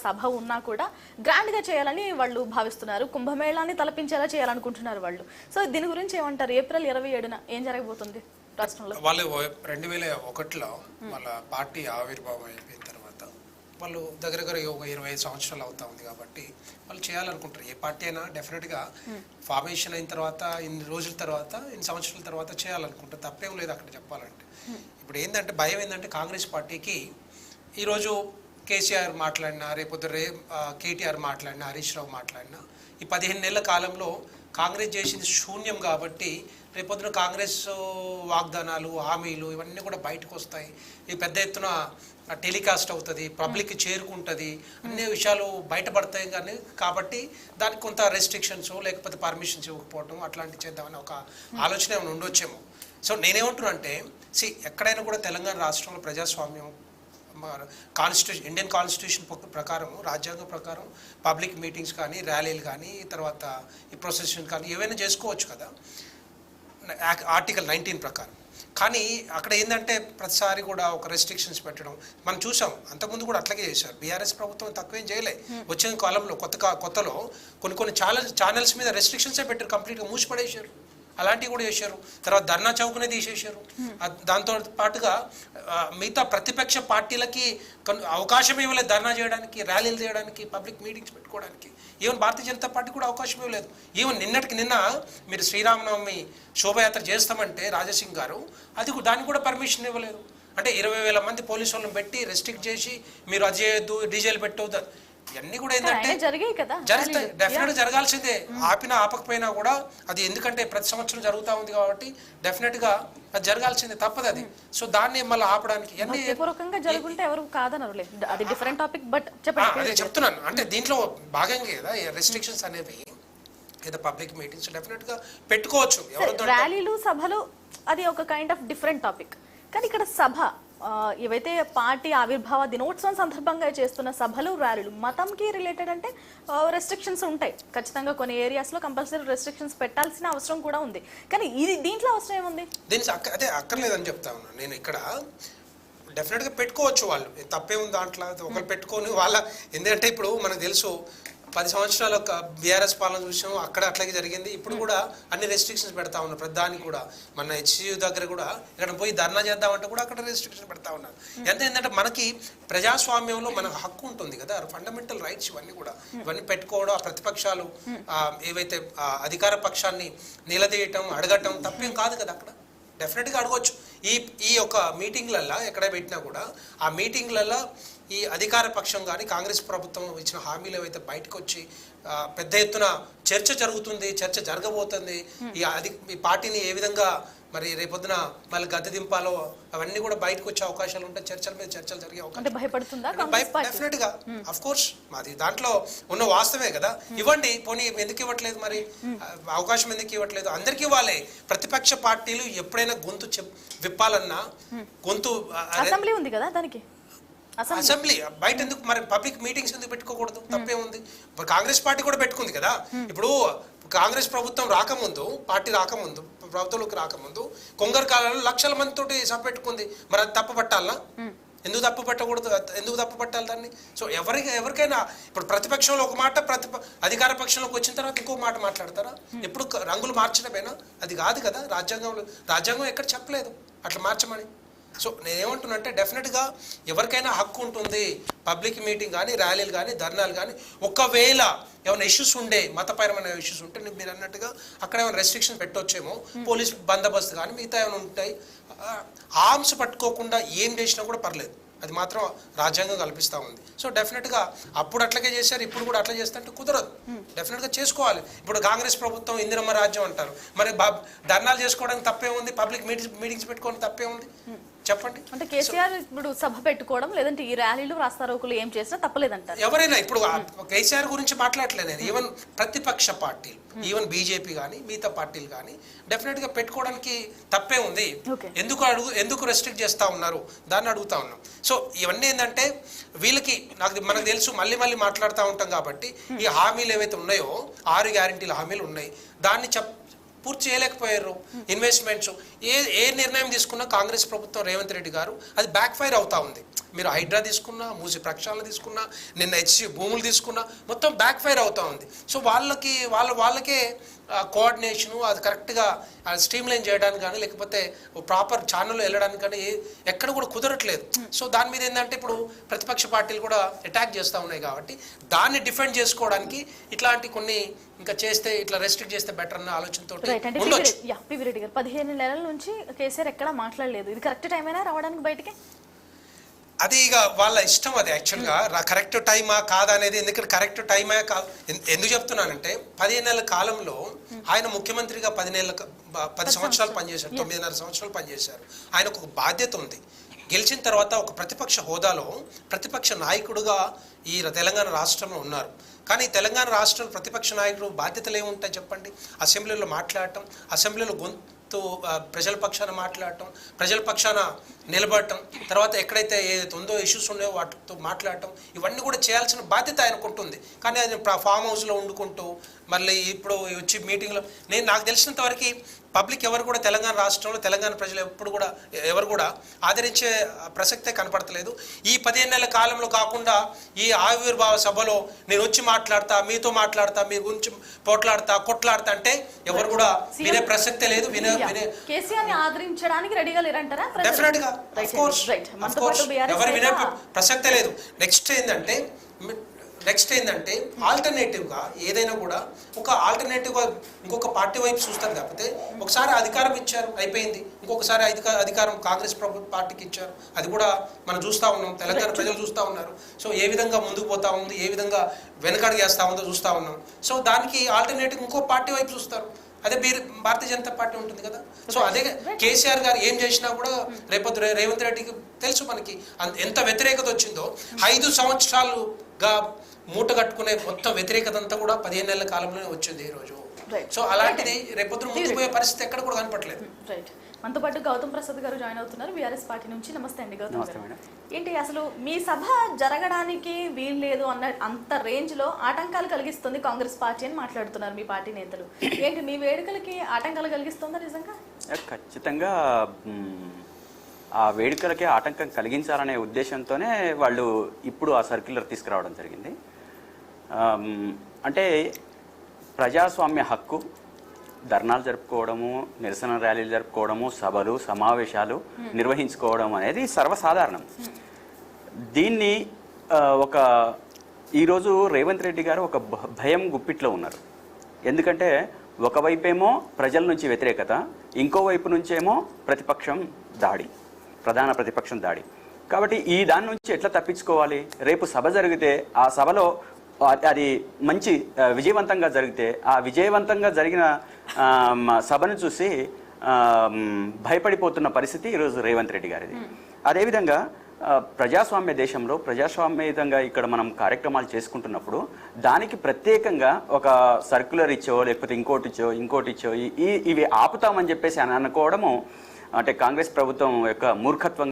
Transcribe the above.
సభ ఉన్నా కూడా గ్రాండ్ గా చేయాలని వాళ్ళు భావిస్తున్నారు. కుంభమేళాన్ని తలపించేలా చేయాలనుకుంటున్నారు వాళ్ళు. సో దీని గురించి ఏమంటారు? ఏప్రిల్ 27న ఏం జరగబోతుంది రాష్ట్రంలో? వాళ్ళు 2001లో వాళ్ళ పార్టీ ఆవిర్భావం అయిపోయిన తర్వాత వాళ్ళు దగ్గర 25 సంవత్సరాలు అవుతా ఉంది కాబట్టి వాళ్ళు చేయాలనుకుంటారు. ఏ పార్టీ అయినా డెఫినెట్గా ఫార్మేషన్ అయిన తర్వాత ఇన్ని రోజుల తర్వాత ఇన్ని సంవత్సరాల తర్వాత చేయాలనుకుంటారు. తప్పేం లేదు అక్కడ చెప్పాలంటే. ఇప్పుడు ఏంటంటే భయం ఏంటంటే కాంగ్రెస్ పార్టీకి ఈరోజు కేసీఆర్ మాట్లాడినా, రేపొద్దు కేటీఆర్ మాట్లాడినా, హరీష్ రావు మాట్లాడినా ఈ 15 నెలల కాలంలో కాంగ్రెస్ చేసింది శూన్యం కాబట్టి రేపొద్దున కాంగ్రెస్ వాగ్దానాలు, హామీలు ఇవన్నీ కూడా బయటకు వస్తాయి. ఈ పెద్ద ఎత్తున టెలికాస్ట్ అవుతుంది, పబ్లిక్కి చేరుకుంటుంది, అన్ని విషయాలు బయటపడతాయి. కానీ కాబట్టి దానికి కొంత రెస్ట్రిక్షన్స్ లేకపోతే పర్మిషన్స్ ఇవ్వకపోవడం అట్లాంటివి చేద్దామని ఒక ఆలోచన ఏమైనా ఉండొచ్చేమో. సో నేనేమంటున్నా అంటే ఎక్కడైనా కూడా తెలంగాణ రాష్ట్రంలో ప్రజాస్వామ్యం ఇండియన్ కాన్స్టిట్యూషన్ ప్రకారం, రాజ్యాంగం ప్రకారం పబ్లిక్ మీటింగ్స్ కానీ, ర్యాలీలు కానీ, తర్వాత ఈ ప్రొసెషన్ కానీ ఏవైనా చేసుకోవచ్చు కదా ఆర్టికల్ 19 ప్రకారం. కానీ అక్కడ ఏంటంటే ప్రతిసారి కూడా ఒక రెస్ట్రిక్షన్స్ పెట్టడం మనం చూసాం. అంతకుముందు కూడా అట్లాగే చేశారు. బీఆర్ఎస్ ప్రభుత్వం తక్కువేం చేయలే. వచ్చిన కాలంలో కొత్తలో కొన్ని ఛానల్స్ మీద రెస్ట్రిక్షన్సే పెట్టారు, కంప్లీట్గా మూసిపడేశారు. అలాంటివి కూడా చేశారు. తర్వాత ధర్నా చౌకనే తీసేశారు. దాంతో పాటుగా మిగతా ప్రతిపక్ష పార్టీలకి అవకాశం ఇవ్వలేదు ధర్నా చేయడానికి, ర్యాలీలు చేయడానికి, పబ్లిక్ మీటింగ్స్ పెట్టుకోవడానికి. ఈవెన్ భారతీయ జనతా పార్టీ కూడా అవకాశం ఇవ్వలేదు. ఈవెన్ నిన్న మీరు శ్రీరామనవమి శోభయాత్ర చేస్తామంటే రాజాసింగ్ గారు దానికి కూడా పర్మిషన్ ఇవ్వలేదు. అంటే 20,000 మంది పోలీసు వాళ్ళని పెట్టి రెస్ట్రిక్ట్ చేసి మీరు అది చేయొద్దు, డీజేలు పెట్టవద్దు, ఇవన్నీ కూడా ఏంటంటే జరుగుతాయి. డెఫినెట్గా జరగాల్సిందే. ఆపకపోయినా కూడా అది ఎందుకంటే ప్రతి సంవత్సరం జరుగుతూ ఉంది కాబట్టి డెఫినెట్గా అది జరగాల్సిందే, తప్పదు అది. సో దాన్ని మళ్ళీ ఆపడానికి అదే చెప్తున్నాను. అంటే దీంట్లో భాగంగా కదా రెస్ట్రిక్షన్స్ అనేవి ఏదో పబ్లిక్ మీటింగ్స్ డెఫినెట్గా పెట్టుకోవచ్చు. ర్యాలీలు, సభలు అది ఒక కైండ్ ఆఫ్ డిఫరెంట్ టాపిక్. కానీ ఇక్కడ సభ ఏవైతే పార్టీ ఆవిర్భావ దినోత్సవం సందర్భంగా చేస్తున్న సభలు, ర్యాలీలు మతంకి రిలేటెడ్ అంటే రెస్ట్రిక్షన్స్ ఉంటాయి ఖచ్చితంగా. కొన్ని ఏరియాస్లో కంపల్సరీ రెస్ట్రిక్షన్స్ పెట్టాల్సిన అవసరం కూడా ఉంది. కానీ దీంట్లో అవసరం ఏముంది? అదే అక్కర్లేదని చెప్తా ఉన్నాను నేను. ఇక్కడ డెఫినెట్గా పెట్టుకోవచ్చు, వాళ్ళు తప్పే ఉంది దాంట్లో. ఒకరు పెట్టుకొని వాళ్ళ ఎందుకంటే ఇప్పుడు మనకు తెలుసు 10 సంవత్సరాల బీఆర్ఎస్ పాలన చూసాం, అక్కడ అట్లాగే జరిగింది. ఇప్పుడు కూడా అన్ని రెస్ట్రిక్షన్స్ పెడతా ఉన్నారు ప్రధాని కూడా. మన హెచ్సియు దగ్గర కూడా ఇక్కడ పోయి ధర్నా చేద్దామంటే కూడా అక్కడ రెస్ట్రిక్షన్ పెడతా ఉన్నారు. ఏంటంటే మనకి ప్రజాస్వామ్యంలో మనకు హక్కు ఉంటుంది కదా, ఫండమెంటల్ రైట్స్ ఇవన్నీ పెట్టుకోవడం. ఆ ప్రతిపక్షాలు ఏవైతే అధికార పక్షాన్ని నిలదీయటం, అడగటం తప్పేం కాదు కదా. అక్కడ డెఫినెట్గా అడగవచ్చు. ఈ యొక్క మీటింగ్లల్లో ఎక్కడ పెట్టినా కూడా ఆ మీటింగ్లల్లో ఈ అధికార పక్షం కానీ కాంగ్రెస్ ప్రభుత్వం ఇచ్చిన హామీలు ఏవైతే బయటకు వచ్చి పెద్ద ఎత్తున చర్చ జరుగుతుంది, చర్చ జరగబోతుంది. ఈ పార్టీని ఏ విధంగా మరి రేపొద్దున మళ్ళీ గద్దె దింపాలో అవన్నీ కూడా బయటకు వచ్చే అవకాశాలు ఉంటాయి. చర్చల మీద చర్చలు జరిగే అవకాశం డెఫినెట్గా అఫ్ కోర్స్ మాది దాంట్లో ఉన్న వాస్తవే కదా. ఇవ్వండి, పోనీ ఎందుకు ఇవ్వట్లేదు, మరి అవకాశం ఎందుకు ఇవ్వట్లేదు? అందరికీ ఇవ్వాలి. ప్రతిపక్ష పార్టీలు ఎప్పుడైనా గొంతు విప్పాలన్నా గొంతు అసెంబ్లీ ఉంది కదా, దానికి అసెంబ్లీ బయట ఎందుకు, మరి పబ్లిక్ మీటింగ్స్ ఎందుకు పెట్టుకోకూడదు? తప్పే ఉంది. కాంగ్రెస్ పార్టీ కూడా పెట్టుకుంది కదా. ఇప్పుడు కాంగ్రెస్ ప్రభుత్వం రాకముందు, పార్టీ రాకముందు, ప్రభుత్వంలోకి రాకముందు కొంగర్ కాలంలో లక్షల మందితోటి సభ పెట్టుకుంది. మరి అది తప్పు పట్టాలనా? ఎందుకు తప్పు పెట్టకూడదు? ఎందుకు తప్పు పట్టాలి దాన్ని? సో ఎవరికైనా ఇప్పుడు ప్రతిపక్షంలో ఒక మాట, అధికార పక్షంలోకి వచ్చిన తర్వాత ఇంకో మాట మాట్లాడతారా? ఎప్పుడు రంగులు మార్చడమేనా? అది కాదు కదా. రాజ్యాంగం ఎక్కడ చెప్పలేదు అట్లా మార్చమని. సో నేనేమంటున్నా అంటే డెఫినెట్గా ఎవరికైనా హక్కు ఉంటుంది. పబ్లిక్ మీటింగ్ కానీ, ర్యాలీలు కానీ, ధర్నాలు కానీ, ఒకవేళ ఏమైనా ఇష్యూస్ ఉండే, మతపరమైన ఇష్యూస్ ఉంటే మీరు అన్నట్టుగా అక్కడ ఏమైనా రెస్ట్రిక్షన్ పెట్టొచ్చేమో, పోలీస్ బందోబస్తు కానీ మిగతా ఏమైనా ఉంటాయి. ఆర్మ్స్ పట్టుకోకుండా ఏం చేసినా కూడా పర్లేదు, అది మాత్రం రాజ్యాంగం కల్పిస్తూ ఉంది. సో డెఫినెట్గా అప్పుడు అట్లాగే చేశారు, ఇప్పుడు కూడా అట్లా చేస్తుంటే కుదరదు. డెఫినెట్గా చేసుకోవాలి. ఇప్పుడు కాంగ్రెస్ ప్రభుత్వం ఇందిరమ్మ రాజ్యం అంటారు, మరి ధర్నాలు చేసుకోవడానికి తప్పే ఉంది, పబ్లిక్ మీటింగ్స్ పెట్టుకోవడానికి తప్పే ఉంది? చెప్పండి. అంటే కేసీఆర్ ఇప్పుడు సభ పెట్టుకోవడం లేదంటే ఈ ర్యాలీలు, రాస్తారోకులు ఏం చేసినా తప్పలేదంటారు. ఎవరైనా ఇప్పుడు కేసీఆర్ గురించి మాట్లాడలేదు నేను. ఈవెన్ ప్రతిపక్ష పార్టీలు, ఈవెన్ బీజేపీ కానీ మిగతా పార్టీలు కానీ డెఫినెట్గా పెట్టుకోవడానికి తప్పే ఉంది. ఎందుకు రెస్ట్రిక్ట్ చేస్తూ ఉన్నారు దాన్ని అడుగుతా ఉన్నాం. సో ఇవన్నీ ఏంటంటే వీళ్ళకి మనకు తెలుసు, మళ్ళీ మాట్లాడుతూ ఉంటాం కాబట్టి ఈ హామీలు ఏవైతే ఉన్నాయో 6 గ్యారెంటీల హామీలు ఉన్నాయి, దాన్ని పూర్తి చేయలేకపోయారు. ఇన్వెస్ట్మెంట్స్ ఏ నిర్ణయం తీసుకున్నా కాంగ్రెస్ ప్రభుత్వం, రేవంత్ రెడ్డి గారు అది బ్యాక్ ఫైర్ అవుతా ఉంది. మీరు హైడ్రా తీసుకున్నా, మూసి ప్రక్షాళన తీసుకున్నా, నిన్న హెచ్సి భూములు తీసుకున్నా మొత్తం బ్యాక్ ఫైర్ అవుతా ఉంది. సో వాళ్ళకే కోఆర్డినేషను అది కరెక్ట్గా స్ట్రీమ్ లైన్ చేయడానికి కానీ లేకపోతే ప్రాపర్ ఛానల్లో వెళ్ళడానికి కానీ ఎక్కడ కూడా కుదరట్లేదు. సో దాని మీద ఏంటంటే ఇప్పుడు ప్రతిపక్ష పార్టీలు కూడా అటాక్ చేస్తూ ఉన్నాయి కాబట్టి దాన్ని డిఫెండ్ చేసుకోవడానికి ఇట్లాంటి కొన్ని ఇంకా చేస్తే ఇట్లా రెస్ట్రిక్ట్ చేస్తే బెటర్ అన్న ఆలోచనతో ఉండొచ్చు. పివి రెడ్డి గారు 15 నెలల నుంచి కేసీఆర్ ఎక్కడా మాట్లాడలేదు. ఇది కరెక్ట్ టైం అయినా రావడానికి బయటికి? అది ఇక వాళ్ళ ఇష్టం. అది యాక్చువల్గా కరెక్ట్ టైమా కాదా అనేది, ఎందుకంటే కరెక్ట్ టైమే కాదు ఎందుకు చెప్తున్నానంటే 15 నెలల కాలంలో ఆయన ముఖ్యమంత్రిగా 10 సంవత్సరాలు పనిచేశారు, 9.5 సంవత్సరాలు పనిచేశారు. ఆయనకు ఒక బాధ్యత ఉంది. గెలిచిన తర్వాత ఒక ప్రతిపక్ష హోదాలో ప్రతిపక్ష నాయకుడుగా ఈ తెలంగాణ రాష్ట్రంలో ఉన్నారు. కానీ తెలంగాణ రాష్ట్రంలో ప్రతిపక్ష నాయకుడు బాధ్యతలు ఏముంటాయి చెప్పండి? అసెంబ్లీలో మాట్లాడటం, అసెంబ్లీలో ప్రజల పక్షాన మాట్లాడటం, ప్రజల పక్షాన నిలబడటం, తర్వాత ఎక్కడైతే ఏదైతే ఉందో ఇష్యూస్ ఉన్నాయో వాటితో మాట్లాడటం, ఇవన్నీ కూడా చేయాల్సిన బాధ్యత ఆయనకు ఉంటుంది. కానీ అది ఫామ్ హౌస్లో వండుకుంటూ మళ్ళీ ఇప్పుడు వచ్చి మీటింగ్లో నాకు తెలిసినంత వరకు పబ్లిక్ ఎవరు కూడా తెలంగాణ రాష్ట్రంలో తెలంగాణ ప్రజలు ఎప్పుడు కూడా ఎవరు కూడా ఆదరించే ప్రసక్తే కనపడతలేదు. ఈ 15 నెలల కాలంలో కాకుండా ఈ ఆవిర్భావ సభలో నేను వచ్చి మాట్లాడతా, మీతో మాట్లాడతా, మీ గురించి పోట్లాడతా, కొట్లాడతా అంటే ఎవరు కూడా వినే ప్రసక్తే లేదు. కేసీఆర్ ఆదరించడానికి రెడీగా లేరంటారా? డెఫినెట్ గా ఎవరు వినే ప్రసక్తే లేదు. నెక్స్ట్ ఏంటంటే ఆల్టర్నేటివ్గా ఏదైనా కూడా ఒక ఆల్టర్నేటివ్గా ఇంకొక పార్టీ వైపు చూస్తారు. కాకపోతే ఒకసారి అధికారం ఇచ్చారు, అయిపోయింది. ఇంకొకసారి అధికారం కాంగ్రెస్ పార్టీకి ఇచ్చారు. అది కూడా మనం చూస్తూ ఉన్నాం, తెలంగాణ ప్రజలు చూస్తూ ఉన్నారు. సో ఏ విధంగా ముందుకు పోతా ఉంది, ఏ విధంగా వెనకడుగేస్తా ఉందో చూస్తూ ఉన్నాం. సో దానికి ఆల్టర్నేటివ్ ఇంకో పార్టీ వైపు చూస్తారు. అదే భారతీయ జనతా పార్టీ ఉంటుంది కదా. సో అదే కేసీఆర్ గారు ఏం చేసినా కూడా రేపొద్దు రేవంత్ రెడ్డికి తెలుసు మనకి ఎంత వ్యతిరేకత వచ్చిందో. 5 సంవత్సరాలుగా మూట కట్టుకునే మొత్తం వ్యతిరేకత అంతా కూడా 15 నెలల కాలంలోనే వచ్చింది ఈ రోజు. సో అలాంటిది రేపొద్దు ముందుకు పోయే పరిస్థితి ఎక్కడ కూడా కనపడలేదు. మనతో పాటు గౌతమ్ ప్రసాద్ గారు జాయిన్ అవుతున్నారు బీఆర్ఎస్ పార్టీ నుంచి. నమస్తే అండి గౌతమ్ గారు. ఏంటి అసలు మీ సభ జరగడానికి వీలు లేదు అన్న అంత రేంజ్ లో ఆటంకాలు కలిగిస్తుంది కాంగ్రెస్ పార్టీ అని మాట్లాడుతున్నారు మీ పార్టీ నేతలు. ఏంటి మీ వేడుకలకి ఆటంకాలు కలిగిస్తుందా నిజంగా? ఖచ్చితంగా ఆ వేడుకలకే ఆటంకం కలిగించాలనే ఉద్దేశంతోనే వాళ్ళు ఇప్పుడు ఆ సర్క్యులర్ తీసుకురావడం జరిగింది. అంటే ప్రజాస్వామ్య హక్కు, ధర్నాలు జరుపుకోవడము, నిరసన ర్యాలీలు జరుపుకోవడము, సభలు సమావేశాలు నిర్వహించుకోవడం అనేది సర్వసాధారణం. దీన్ని ఈరోజు రేవంత్ రెడ్డి గారు ఒక భయం గుప్పిట్లో ఉన్నారు. ఎందుకంటే ఒకవైపేమో ప్రజల నుంచి వ్యతిరేకత, ఇంకోవైపు నుంచేమో ప్రధాన ప్రతిపక్షం దాడి. కాబట్టి ఈ దాని నుంచి ఎట్లా తప్పించుకోవాలి? రేపు సభ జరిగితే ఆ సభలో అది మంచి విజయవంతంగా జరిగితే ఆ విజయవంతంగా జరిగిన సభను చూసి భయపడిపోతున్న పరిస్థితి ఈరోజు రేవంత్ రెడ్డి గారిది. అదేవిధంగా ప్రజాస్వామ్య దేశంలో ప్రజాస్వామ్యయుతంగా ఇక్కడ మనం కార్యక్రమాలు చేసుకుంటున్నప్పుడు దానికి ప్రత్యేకంగా ఒక సర్క్యులర్ ఇచ్చో లేకపోతే ఇంకోటి ఇచ్చో ఇవి ఆపుతామని చెప్పేసి అనుకోవడము అంటే కాంగ్రెస్ ప్రభుత్వం యొక్క మూర్ఖత్వం